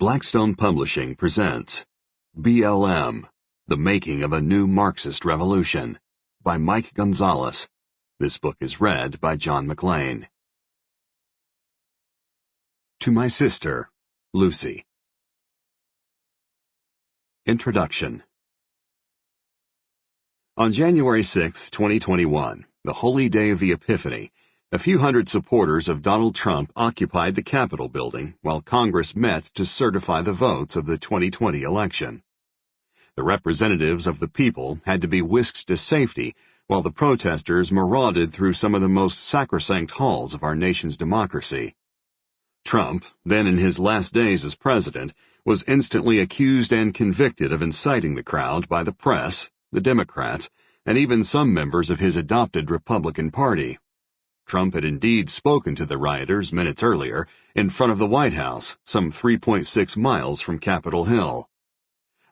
Blackstone Publishing presents BLM, The Making of a New Marxist Revolution by Mike Gonzalez. This book is read by John Mclain. To my sister, Lucy. Introduction. On January 6, 2021, the holy day of the Epiphany, a few hundred supporters of Donald Trump occupied the Capitol building while Congress met to certify the votes of the 2020 election. The representatives of the people had to be whisked to safety while the protesters marauded through some of the most sacrosanct halls of our nation's democracy. Trump, then in his last days as president, was instantly accused and convicted of inciting the crowd by the press, the Democrats, and even some members of his adopted Republican Party. Trump had indeed spoken to the rioters minutes earlier in front of the White House, some 3.6 miles from Capitol Hill.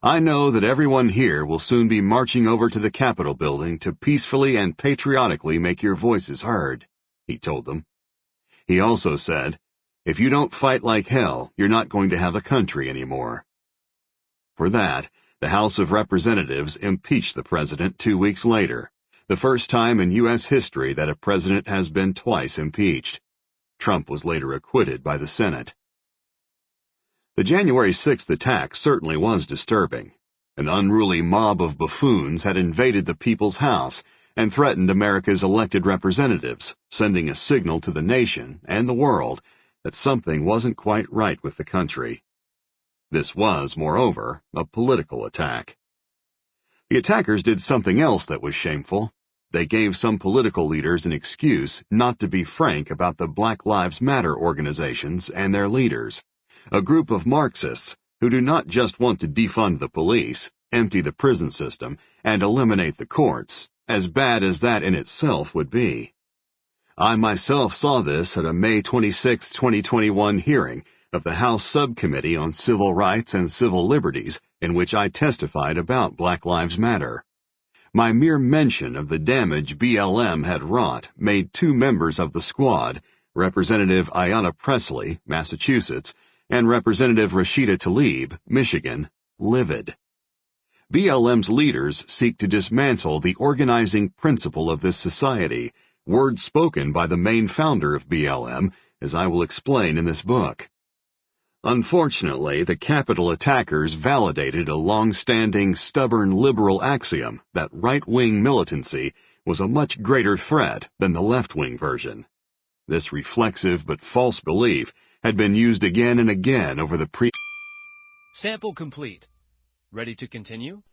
I know that everyone here will soon be marching over to the Capitol building to peacefully and patriotically make your voices heard, he told them. He also said, if you don't fight like hell, you're not going to have a country anymore. For that, the House of Representatives impeached the president 2 weeks later, the first time in U.S. history that a president has been twice impeached. Trump was later acquitted by the Senate. The January 6th attack certainly was disturbing. An unruly mob of buffoons had invaded the People's House and threatened America's elected representatives, sending a signal to the nation and the world that something wasn't quite right with the country. This was, moreover, a political attack. The attackers did something else that was shameful. They gave some political leaders an excuse not to be frank about the Black Lives Matter organizations and their leaders, a group of Marxists who do not just want to defund the police, empty the prison system, and eliminate the courts, as bad as that in itself would be. I myself saw this at a May 26, 2021 hearing of the House Subcommittee on Civil Rights and Civil Liberties, in which I testified about Black Lives Matter. My mere mention of the damage BLM had wrought made two members of the squad, Representative Ayanna Pressley, Massachusetts, and Representative Rashida Tlaib, Michigan, livid. BLM's leaders seek to dismantle the organizing principle of this society, words spoken by the main founder of BLM, as I will explain in this book. Unfortunately, the Capitol attackers validated a long-standing, stubborn liberal axiom that right-wing militancy was a much greater threat than the left-wing version. This reflexive but false belief had been used again and again over the Sample complete. Ready to continue?